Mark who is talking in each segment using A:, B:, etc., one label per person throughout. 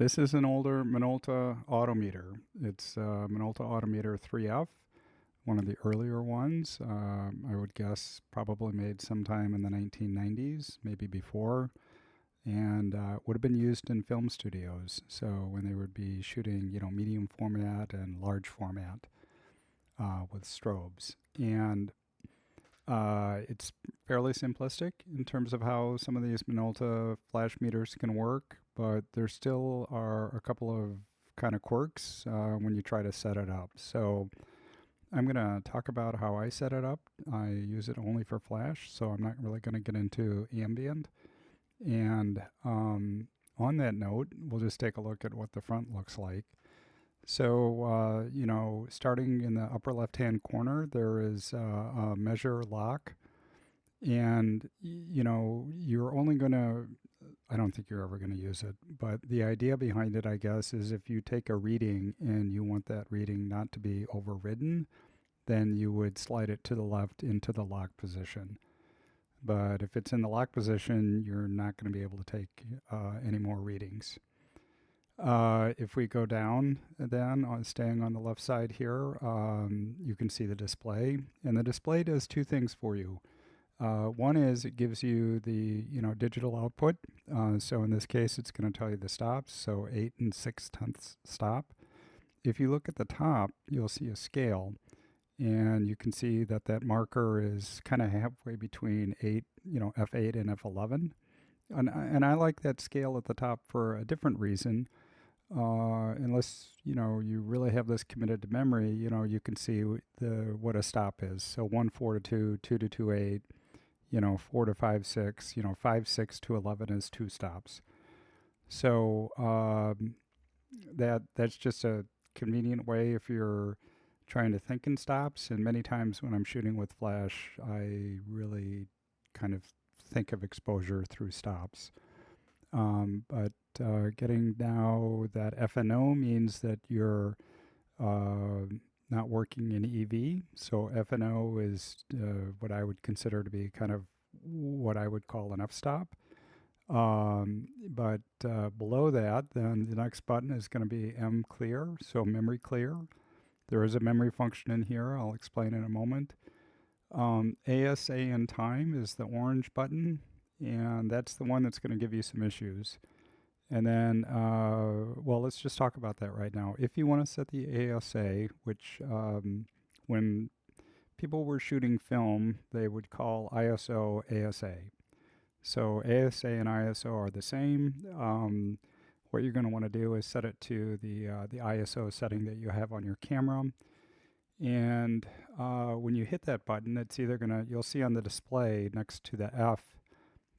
A: This is an older Minolta autometer. It's Minolta Autometer 3F, one of the earlier ones. I would guess probably made sometime in the 1990s, maybe before, and would have been used in film studios. So when they would be shooting, medium format and large format with strobes. And it's fairly simplistic in terms of how some of these Minolta flash meters can work, but there still are a couple of kind of quirks when you try to set it up. So I'm going to talk about how I set it up. I use it only for flash, so I'm not really going to get into ambient. And on that note, we'll just take a look at what the front looks like. So, starting in the upper left-hand corner, there is a measure lock, and you're only going to, I don't think you're ever going to use it, but the idea behind it, I guess, is if you take a reading and you want that reading not to be overridden, then you would slide it to the left into the lock position. But if it's in the lock position, you're not going to be able to take any more readings. If we go down, then staying on the left side here, you can see the display, and the display does two things for you. One is it gives you the digital output. So in this case, it's going to tell you the stops. So 8 6/10 stop. If you look at the top, you'll see a scale, and you can see that that marker is kind of halfway between F8 and F11. And I like that scale at the top for a different reason. Unless you really have this committed to memory, you can see what a stop is. So 1 4 to 2, 2 to 2 8, 4 to 5 6, 5 6 to 11 is 2 stops. So that's just a convenient way if you're trying to think in stops. And many times when I'm shooting with flash, I really kind of think of exposure through stops. But getting now that FNO means that you're not working in EV. So FNO is what I would consider to be kind of what I would call an f-stop. But below that, then the next button is going to be M clear, so memory clear. There is a memory function in here. I'll explain in a moment. ASA and time is the orange button, and that's the one that's going to give you some issues. And then, let's just talk about that right now. If you want to set the ASA, which when people were shooting film, they would call ISO ASA. So ASA and ISO are the same. What you're going to want to do is set it to the ISO setting that you have on your camera. And when you hit that button, it's either going to, you'll see on the display next to the F,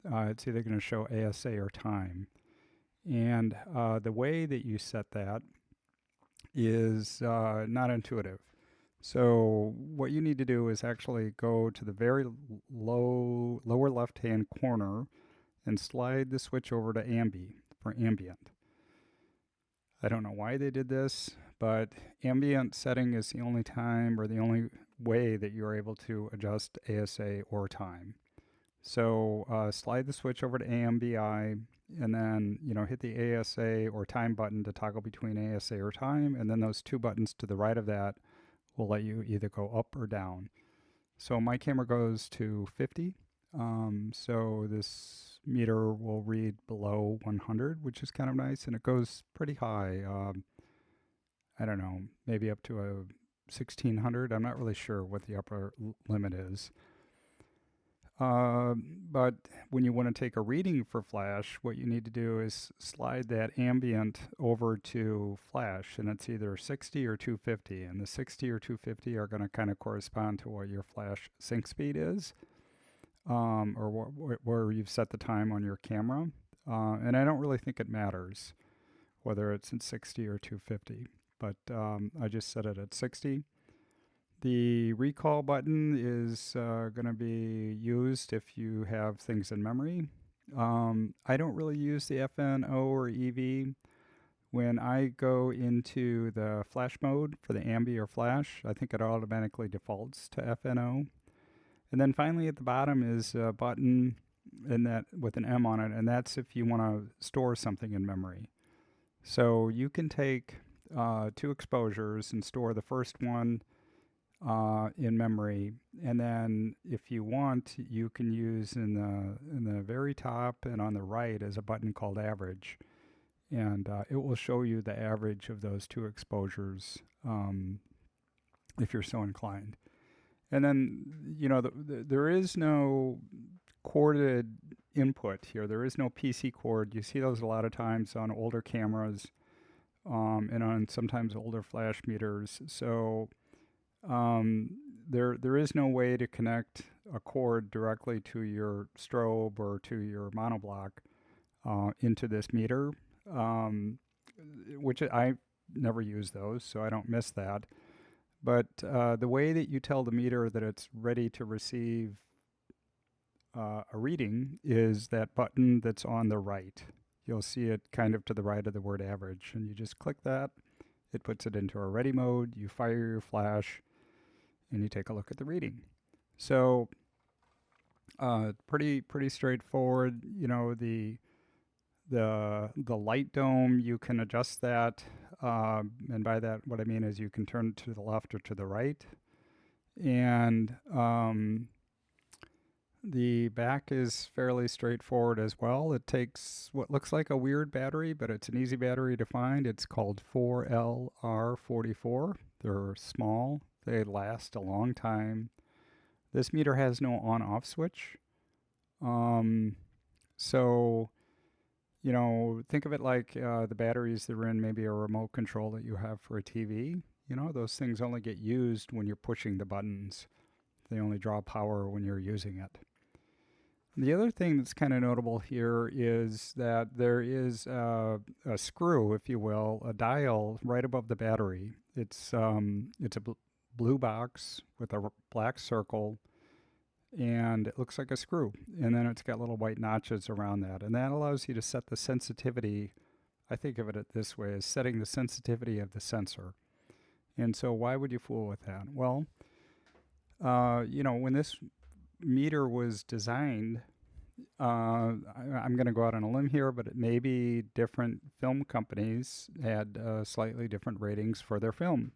A: it's either going to show ASA or time. And the way that you set that is not intuitive. So what you need to do is actually go to the very lower left-hand corner and slide the switch over to Ambi for ambient. I don't know why they did this, but ambient setting is the only time or the only way that you're able to adjust ASA or time. So slide the switch over to AMBI, and then hit the ASA or time button to toggle between ASA or time, and then those two buttons to the right of that will let you either go up or down. So my camera goes to 50, so this meter will read below 100, which is kind of nice, and it goes pretty high. I don't know, maybe up to a 1600. I'm not really sure what the upper limit is. But when you want to take a reading for flash, what you need to do is slide that ambient over to flash, and it's either 60 or 250. And the 60 or 250 are going to kind of correspond to what your flash sync speed is, or where you've set the time on your camera. And I don't really think it matters whether it's in 60 or 250, but I just set it at 60. The recall button is going to be used if you have things in memory. I don't really use the FNO or EV. When I go into the flash mode for the ambi or flash, I think it automatically defaults to FNO. And then finally at the bottom is a button and that with an M on it, and that's if you want to store something in memory. So you can take two exposures and store the first one in memory, and then if you want, you can use in the very top and on the right is a button called average, and it will show you the average of those two exposures if you're so inclined. And then there is no corded input here. There is no PC cord. You see those a lot of times on older cameras and on sometimes older flash meters. So um, there is no way to connect a cord directly to your strobe or to your monoblock into this meter, um, which I never use those, so I don't miss that. But the way that you tell the meter that it's ready to receive a reading is that button that's on the right. You'll see it kind of to the right of the word average, and you just click that. It puts it into a ready mode. You fire your flash, and you take a look at the reading. So pretty straightforward. The light dome, you can adjust that, and by that what I mean is you can turn it to the left or to the right, and the back is fairly straightforward as well. It takes what looks like a weird battery, but it's an easy battery to find. It's called 4LR44. They're small. They last a long time. This meter has no on-off switch. So, think of it like the batteries that are in maybe a remote control that you have for a TV. Those things only get used when you're pushing the buttons. They only draw power when you're using it. The other thing that's kind of notable here is that there is a screw, if you will, a dial right above the battery. It's a blue box with a black circle, and it looks like a screw. And then it's got little white notches around that, and that allows you to set the sensitivity. I think of it this way: as setting the sensitivity of the sensor. And so, why would you fool with that? Well, when this meter was designed, I'm going to go out on a limb here, but it may be different film companies had slightly different ratings for their film.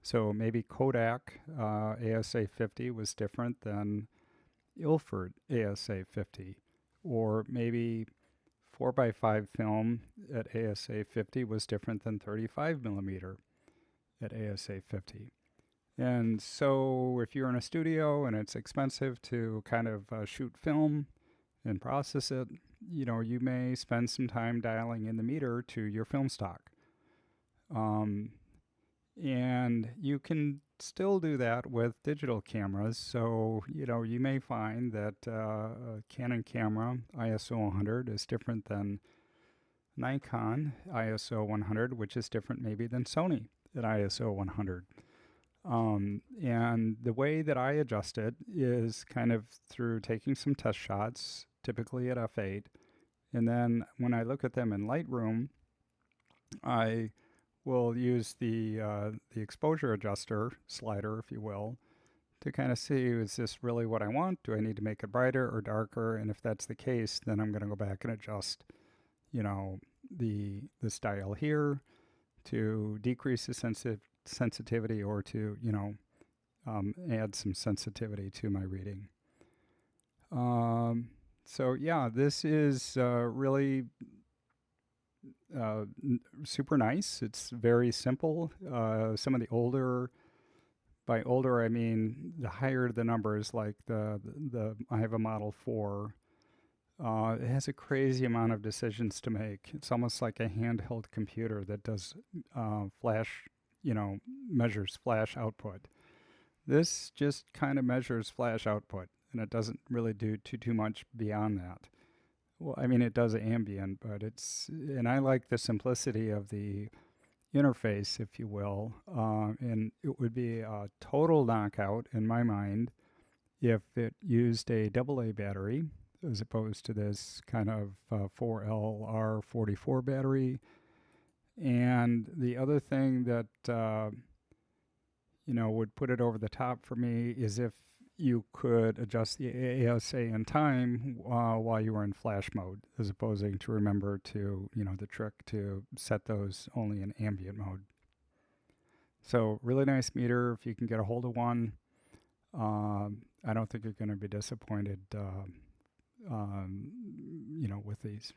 A: So maybe Kodak ASA 50 was different than Ilford ASA 50, or maybe 4x5 film at ASA 50 was different than 35 millimeter at ASA 50. And so if you're in a studio and it's expensive to kind of shoot film and process it, you may spend some time dialing in the meter to your film stock. And you can still do that with digital cameras. So, you may find that a Canon camera ISO 100 is different than Nikon ISO 100, which is different maybe than Sony at ISO 100. And the way that I adjust it is kind of through taking some test shots, typically at f8. And then when I look at them in Lightroom, I will use the exposure adjuster slider, if you will, to kind of see, is this really what I want? Do I need to make it brighter or darker? And if that's the case, then I'm going to go back and adjust, this dial here to decrease the sensitivity or to, add some sensitivity to my reading. So yeah, this is really super nice. It's very simple. Some of the older, by older I mean the higher the numbers, like the I have a Model 4. It has a crazy amount of decisions to make. It's almost like a handheld computer that does flash, measures flash output. This just kind of measures flash output, and it doesn't really do too much beyond that. Well, I mean, it does ambient, but and I like the simplicity of the interface, if you will. And it would be a total knockout in my mind if it used a AA battery as opposed to this kind of 4LR44 battery. And the other thing that would put it over the top for me is if you could adjust the ASA in time while you were in flash mode, as opposing to remember to, the trick to set those only in ambient mode. So really nice meter if you can get a hold of one. I don't think you're going to be disappointed, with these.